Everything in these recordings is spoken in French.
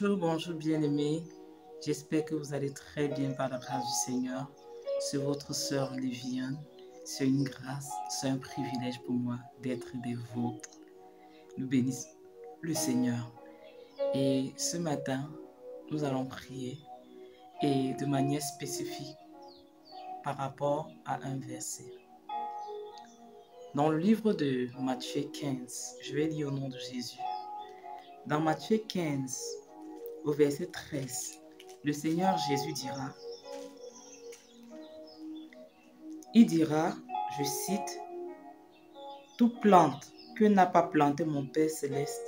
Bonjour, bonjour bien-aimés. J'espère que vous allez très bien par la grâce du Seigneur. C'est votre sœur Liviane. C'est une grâce, c'est un privilège pour moi d'être des vôtres. Nous bénissons le Seigneur. Et ce matin, nous allons prier et de manière spécifique par rapport à un verset. Dans le livre de Matthieu 15, je vais lire au nom de Jésus. Dans Matthieu 15, au verset 13, le Seigneur Jésus dira, je cite, « Toute plante que n'a pas plantée mon Père Céleste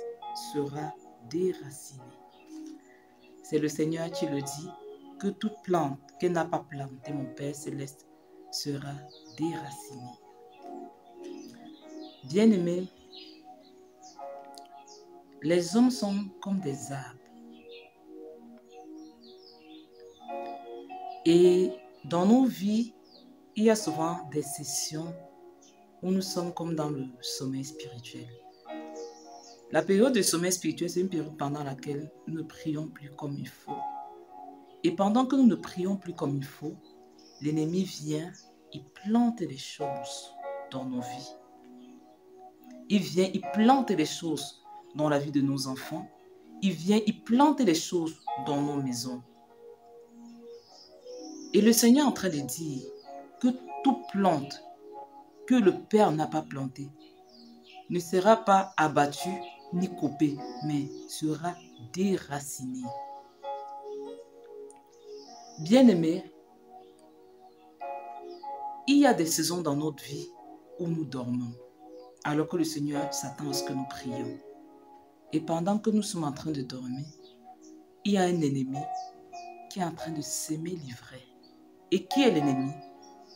sera déracinée. » C'est le Seigneur qui le dit, que toute plante que n'a pas plantée mon Père Céleste sera déracinée. Bien-aimés, les hommes sont comme des arbres. Et dans nos vies, il y a souvent des sessions où nous sommes comme dans le sommeil spirituel. La période de sommeil spirituel, c'est une période pendant laquelle nous ne prions plus comme il faut. Et pendant que nous ne prions plus comme il faut, l'ennemi vient, il plante des choses dans nos vies. Il vient, il plante des choses dans la vie de nos enfants. Il vient, il plante des choses dans nos maisons. Et le Seigneur est en train de dire que toute plante que le Père n'a pas plantée ne sera pas abattue ni coupée, mais sera déracinée. Bien-aimés, il y a des saisons dans notre vie où nous dormons, alors que le Seigneur s'attend à ce que nous prions. Et pendant que nous sommes en train de dormir, il y a un ennemi qui est en train de s'aimer l'ivraie. Et qui est l'ennemi?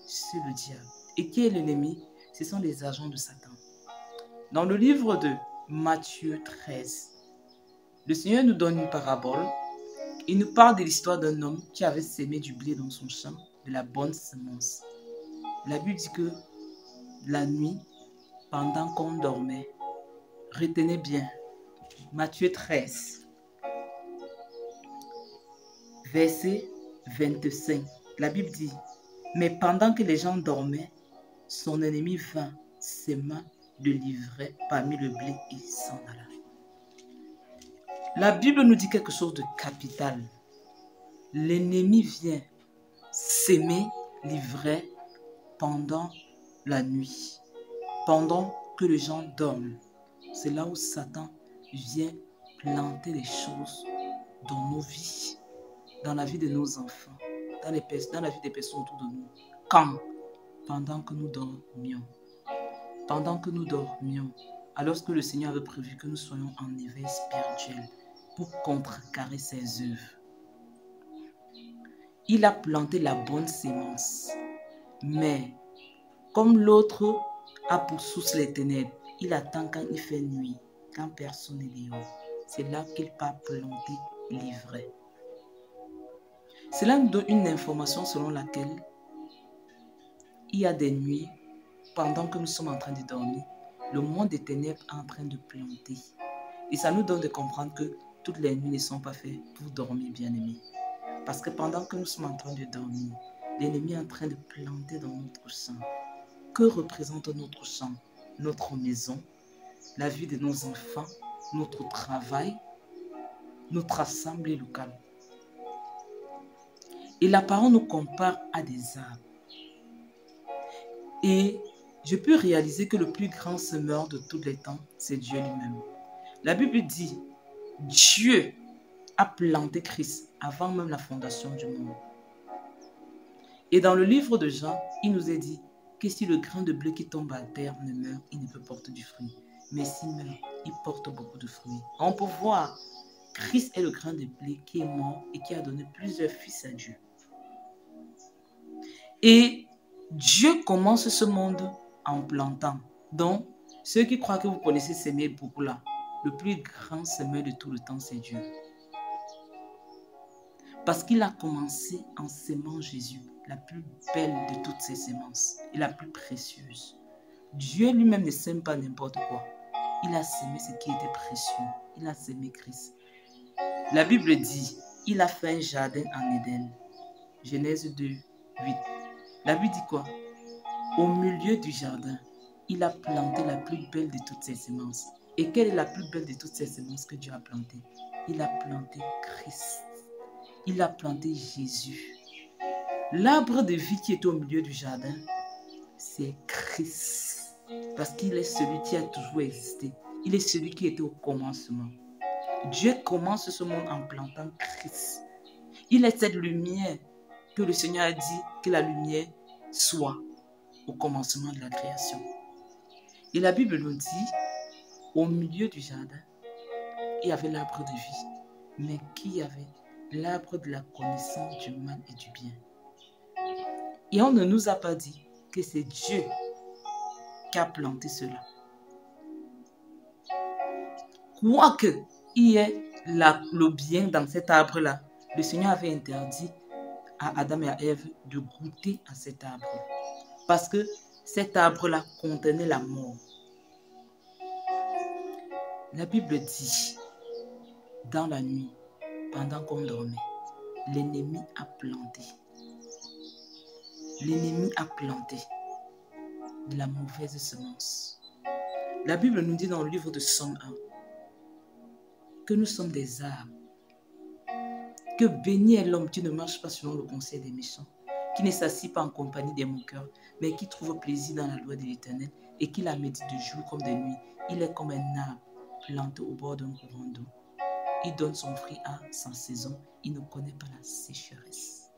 C'est le diable. Et qui est l'ennemi? Ce sont les agents de Satan. Dans le livre de Matthieu 13, le Seigneur nous donne une parabole. Il nous parle de l'histoire d'un homme qui avait sémé du blé dans son champ, de la bonne semence. La Bible dit que la nuit, pendant qu'on dormait, retenez bien, Matthieu 13, verset 25, la Bible dit, « Mais pendant que les gens dormaient, son ennemi vint, sema de l'ivraie parmi le blé et s'en alla. » La Bible nous dit quelque chose de capital. L'ennemi vient s'aimer l'ivraie pendant la nuit, pendant que les gens dorment. C'est là où Satan vient planter des choses dans nos vies, dans la vie de nos enfants, dans la vie des personnes autour de nous. Quand? Pendant que nous dormions. Pendant que nous dormions, alors que le Seigneur avait prévu que nous soyons en éveil spirituel pour contrecarrer ses œuvres. Il a planté la bonne sémence, mais comme l'autre a pour source les ténèbres, il attend quand il fait nuit, quand personne n'est dehors. C'est là qu'il part planter l'ivraie. Cela nous donne une information selon laquelle il y a des nuits, pendant que nous sommes en train de dormir, le monde des ténèbres est en train de planter. Et ça nous donne de comprendre que toutes les nuits ne sont pas faites pour dormir, bien-aimés. Parce que pendant que nous sommes en train de dormir, l'ennemi est en train de planter dans notre champ. Que représente notre champ? Notre maison, la vie de nos enfants, notre travail, notre assemblée locale. Et la parole nous compare à des arbres. Et je peux réaliser que le plus grand semeur de tous les temps, c'est Dieu lui-même. La Bible dit, Dieu a planté Christ avant même la fondation du monde. Et dans le livre de Jean, il nous est dit que si le grain de blé qui tombe à terre ne meurt, il ne peut porter du fruit. Mais s'il meurt, il porte beaucoup de fruits. On peut voir, Christ est le grain de blé qui est mort et qui a donné plusieurs fils à Dieu. Et Dieu commence ce monde en plantant. Donc, ceux qui croient que vous connaissez s'aimer beaucoup là, le plus grand semeur de tout le temps, c'est Dieu. Parce qu'il a commencé en sémant Jésus, la plus belle de toutes ses semences et la plus précieuse. Dieu lui-même ne sème pas n'importe quoi. Il a sémé ce qui était précieux. Il a sémé Christ. La Bible dit, il a fait un jardin en Éden. Genèse 2, 8. La Bible dit quoi? Au milieu du jardin, il a planté la plus belle de toutes ses semences. Et quelle est la plus belle de toutes ces semences que Dieu a plantées? Il a planté Christ. Il a planté Jésus. L'arbre de vie qui est au milieu du jardin, c'est Christ. Parce qu'il est celui qui a toujours existé. Il est celui qui était au commencement. Dieu commence ce monde en plantant Christ. Il est cette lumière que le Seigneur a dit que la lumière soit au commencement de la création. Et la Bible nous dit, au milieu du jardin, il y avait l'arbre de vie. Mais qui avait l'arbre de la connaissance du mal et du bien. Et on ne nous a pas dit que c'est Dieu qui a planté cela. Quoique il y ait le bien dans cet arbre-là, le Seigneur avait interdit à Adam et à Ève de goûter à cet arbre. Parce que cet arbre-là contenait la mort. La Bible dit, dans la nuit, pendant qu'on dormait, l'ennemi a planté. L'ennemi a planté de la mauvaise semence. La Bible nous dit dans le livre de Somme 1 que nous sommes des arbres. Que béni est l'homme qui ne marche pas selon le conseil des méchants, qui ne s'assied pas en compagnie des moqueurs, mais qui trouve plaisir dans la loi de l'Éternel et qui la médite de jour comme de nuit. Il est comme un arbre planté au bord d'un courant d'eau. Il donne son fruit à sa saison. Il ne connaît pas la sécheresse.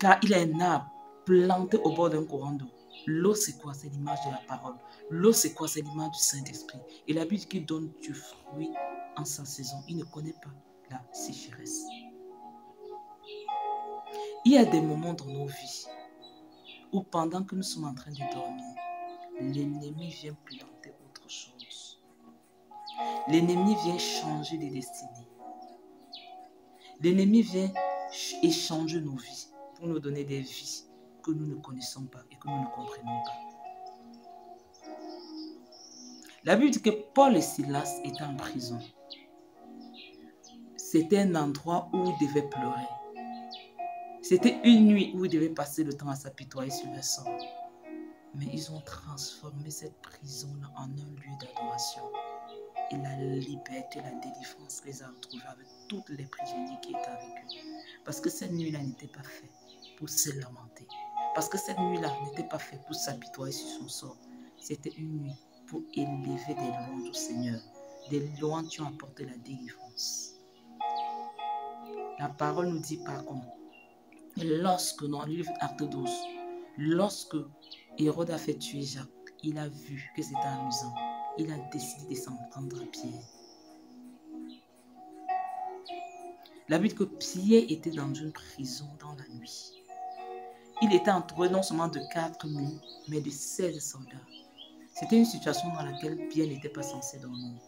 Car il est un arbre planté au bord d'un courant d'eau. L'eau, c'est quoi? C'est l'image de la parole. L'eau, c'est quoi? C'est l'image du Saint-Esprit. Et la Bible qui donne du fruit en sa saison. Il ne connaît pas la sécheresse. Il y a des moments dans nos vies où pendant que nous sommes en train de dormir, l'ennemi vient planter autre chose. L'ennemi vient changer des destinées. L'ennemi vient échanger nos vies pour nous donner des vies que nous ne connaissons pas et que nous ne comprenons pas. La Bible dit que Paul et Silas étaient en prison. C'était un endroit où ils devaient pleurer. C'était une nuit où ils devaient passer le temps à s'apitoyer sur leur sort. Mais ils ont transformé cette prison-là en un lieu d'adoration. Et la liberté, la délivrance les a retrouvés avec tous les prisonniers qui étaient avec eux. Parce que cette nuit-là n'était pas faite pour se lamenter. Parce que cette nuit-là n'était pas faite pour s'apitoyer sur son sort. C'était une nuit pour élever des louanges au Seigneur. Des louanges qui ont apporté la délivrance. La parole nous dit par contre, lorsque dans le livre Acte 12, lorsque Hérode a fait tuer Jacques, il a vu que c'était amusant. Il a décidé de s'en prendre à Pierre. La Bible dit que Pierre était dans une prison dans la nuit. Il était entouré non seulement de 4 murs, mais de 16 soldats. C'était une situation dans laquelle Pierre n'était pas censé dormir.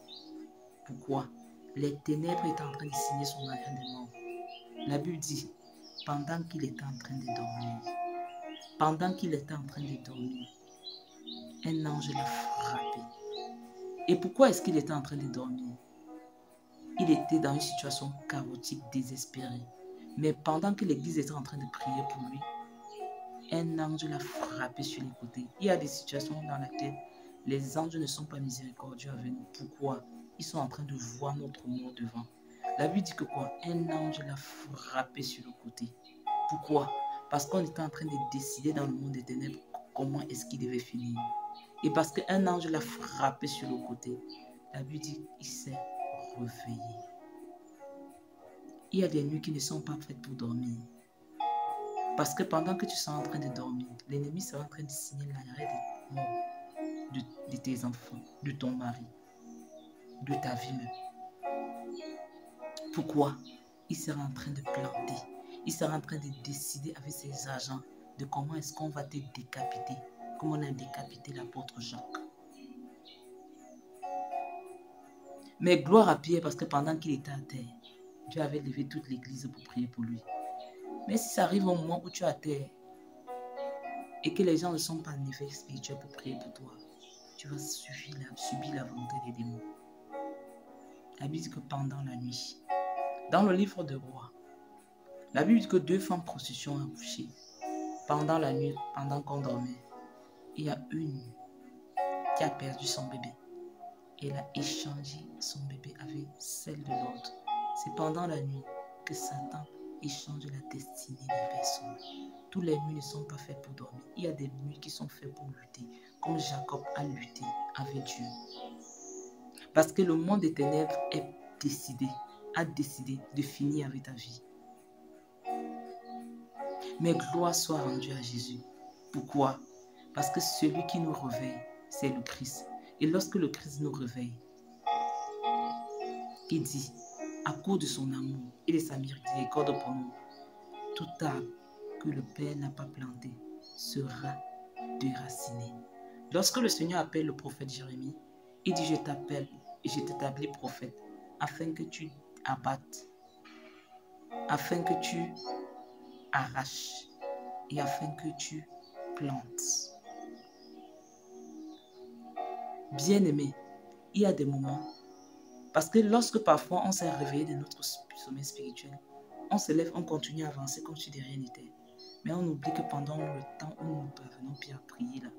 Pourquoi? Les ténèbres étaient en train de signer son arrêt de mort. La Bible dit, pendant qu'il était en train de dormir, un ange l'a frappé. Et pourquoi est-ce qu'il était en train de dormir? Il était dans une situation chaotique, désespérée. Mais pendant que l'église était en train de prier pour lui, un ange l'a frappé sur les côtés. Il y a des situations dans lesquelles les anges ne sont pas miséricordieux avec nous. Pourquoi? Ils sont en train de voir notre mort devant. La Bible dit que quoi? Un ange l'a frappé sur le côté. Pourquoi? Parce qu'on était en train de décider dans le monde des ténèbres comment est-ce qu'il devait finir. Et parce qu'un ange l'a frappé sur le côté, la Bible dit qu'il s'est réveillé. Il y a des nuits qui ne sont pas faites pour dormir. Parce que pendant que tu seras en train de dormir, l'ennemi sera en train de signer l'arrêt de mort de tes enfants, de ton mari, de ta vie même. Pourquoi? Il sera en train de planter. Il sera en train de décider avec ses agents de comment est-ce qu'on va te décapiter. Comme on a décapité l'apôtre Jacques. Mais gloire à Pierre parce que pendant qu'il était à terre, Dieu avait levé toute l'église pour prier pour lui. Mais si ça arrive au moment où tu es à terre et que les gens ne sont pas en effet spirituels pour prier pour toi, tu vas subir la volonté des démons. La Bible dit que pendant la nuit, dans le livre de Rois, la Bible dit que 2 femmes prostituées ont accouché. Pendant la nuit, pendant qu'on dormait, il y a une qui a perdu son bébé. Et elle a échangé son bébé avec celle de l'autre. C'est pendant la nuit que Satan échange la destinée des personnes. Toutes les nuits ne sont pas faites pour dormir. Il y a des nuits qui sont faites pour lutter, comme Jacob a lutté avec Dieu. Parce que le monde des ténèbres a décidé de finir avec ta vie. Mais gloire soit rendue à Jésus. Pourquoi? Parce que celui qui nous réveille, c'est le Christ. Et lorsque le Christ nous réveille, il dit, à cause de son amour et de sa miséricorde pour nous, tout arbre que le Père n'a pas planté sera déraciné. Lorsque le Seigneur appelle le prophète Jérémie, il dit, je t'appelle et je t'établis prophète, afin que tu abattes, afin que tu arraches et afin que tu plantes. Bien-aimé, il y a des moments, parce que lorsque parfois on s'est réveillé de notre sommeil spirituel, on se lève, on continue à avancer comme si de rien n'était. Mais on oublie que pendant le temps où nous ne parvenons plus à prier là,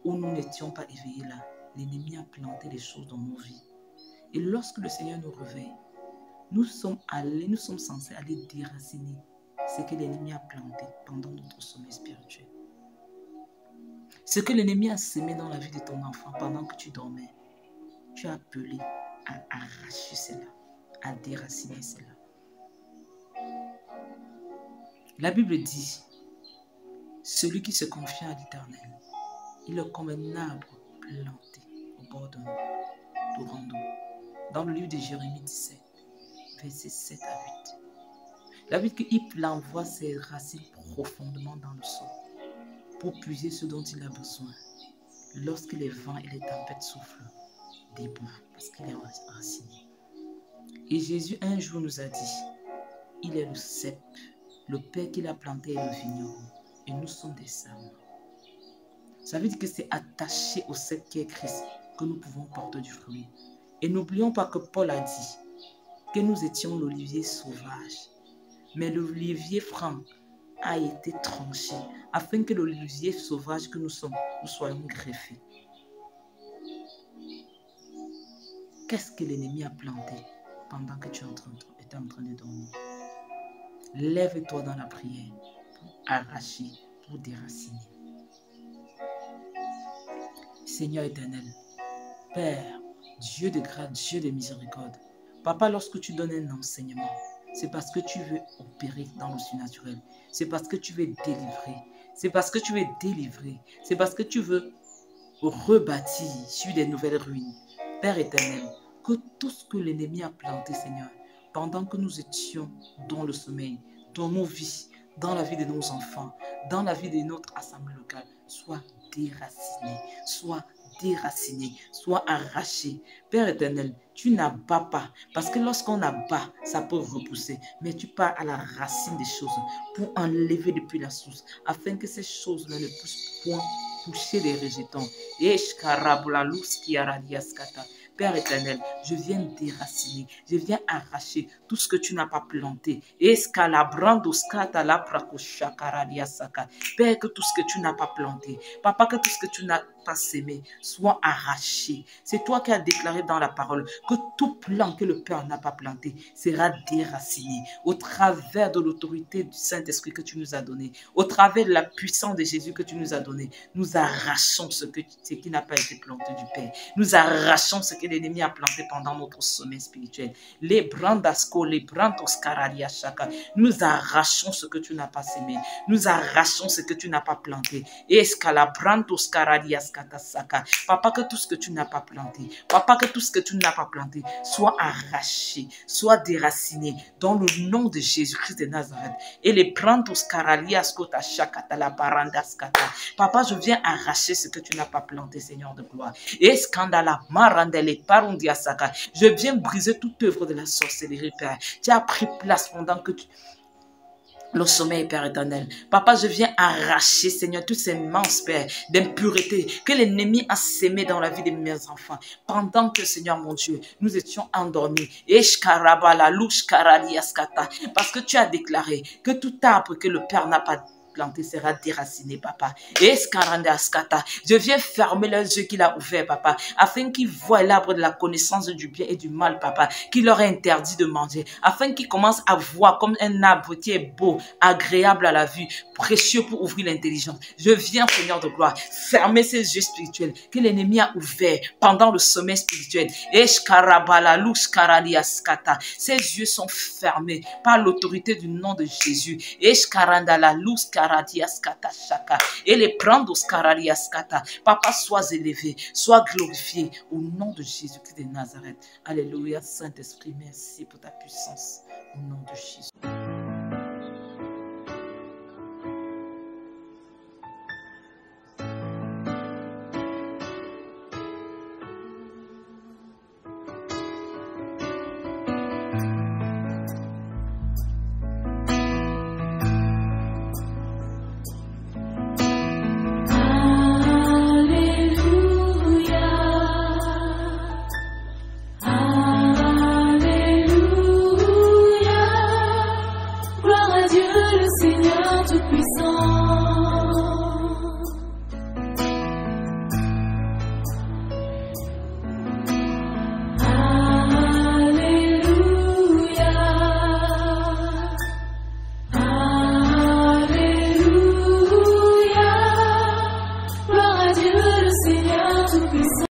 où nous n'étions pas éveillés là, l'ennemi a planté des choses dans nos vies. Et lorsque le Seigneur nous réveille, nous sommes censés aller déraciner ce que l'ennemi a planté pendant notre sommeil spirituel. Ce que l'ennemi a semé dans la vie de ton enfant pendant que tu dormais, tu as appelé à arracher cela, à déraciner cela. La Bible dit, celui qui se confie à l'Éternel, il est comme un arbre planté au bord d'un torrent d'eau. Dans le livre de Jérémie 17, versets 7 à 8. La Bible dit qu'il envoie ses racines profondément dans le sol pour puiser ce dont il a besoin lorsque les vents et les tempêtes soufflent debout, parce qu'il est raciné. Et Jésus un jour nous a dit, il est le cep, le Père qu'il a planté est le vigneron, et nous sommes des sables. Ça veut dire que c'est attaché au cep qui est Christ que nous pouvons porter du fruit. Et n'oublions pas que Paul a dit que nous étions l'olivier sauvage, mais l'olivier franc a été tranché afin que l'olivier sauvage que nous sommes, nous soyons greffés. Qu'est-ce que l'ennemi a planté pendant que tu étais en train de dormir? Lève-toi dans la prière pour arracher, pour déraciner. Seigneur éternel, Père, Dieu de grâce, Dieu de miséricorde, Papa, lorsque tu donnes un enseignement, c'est parce que tu veux opérer dans le surnaturel. C'est parce que tu veux délivrer. C'est parce que tu veux délivrer. C'est parce que tu veux rebâtir sur des nouvelles ruines. Père éternel, que tout ce que l'ennemi a planté, Seigneur, pendant que nous étions dans le sommeil, dans nos vies, dans la vie de nos enfants, dans la vie de notre assemblée locale, soit déraciné, soit déraciné, soit arraché. Père éternel, tu n'abats pas, parce que lorsqu'on abat, ça peut repousser, mais tu pars à la racine des choses pour enlever depuis la source, afin que ces choses-là ne puissent point toucher les rejetons. Père éternel, je viens déraciner, je viens arracher tout ce que tu n'as pas planté. Père, que tout ce que tu n'as pas planté, Papa, que tout ce que tu n'as pas sémé soit arraché. C'est toi qui as déclaré dans la parole que tout plan que le Père n'a pas planté sera déraciné au travers de l'autorité du Saint-Esprit que tu nous as donné, au travers de la puissance de Jésus que tu nous as donné. Nous arrachons ce qui n'a pas été planté du Père. Nous arrachons ce que l'ennemi a planté pendant notre sommeil spirituel. Les brandasco, les brandoscarariachaka. Nous arrachons ce que tu n'as pas sémé. Nous arrachons ce que tu n'as pas planté. Papa, que tout ce que tu n'as pas planté, Papa, que tout ce que tu n'as pas planté soit arraché, soit déraciné dans le nom de Jésus-Christ de Nazareth. Et les Papa, je viens arracher ce que tu n'as pas planté, Seigneur de gloire. Et scandala, marandele, parundiasaka. Je viens briser toute œuvre de la sorcellerie, Père. Tu as pris place pendant que le sommeil, Père éternel. Papa, je viens arracher, Seigneur, toutes ces manches, Père, d'impureté que l'ennemi a sémé dans la vie de mes enfants. Pendant que, Seigneur, mon Dieu, nous étions endormis. Parce que tu as déclaré que tout arbre que le Père n'a pas planté sera déraciné, papa. Je viens fermer les yeux qu'il a ouverts, papa, afin qu'ils voient l'arbre de la connaissance du bien et du mal, papa, qui leur est interdit de manger, afin qu'ils commencent à voir comme un arbre qui est beau, agréable à la vue, précieux pour ouvrir l'intelligence. Je viens, Seigneur de gloire, fermer ces yeux spirituels que l'ennemi a ouverts pendant le sommeil spirituel. Ces yeux sont fermés par l'autorité du nom de Jésus. Et les prendre Papa, sois élevé, sois glorifié au nom de Jésus-Christ de Nazareth. Alléluia, Saint-Esprit, merci pour ta puissance au nom de Jésus. Seigneur Tout-Puissant. Alléluia. Alléluia. Gloire à Dieu, le Seigneur Tout-Puissant.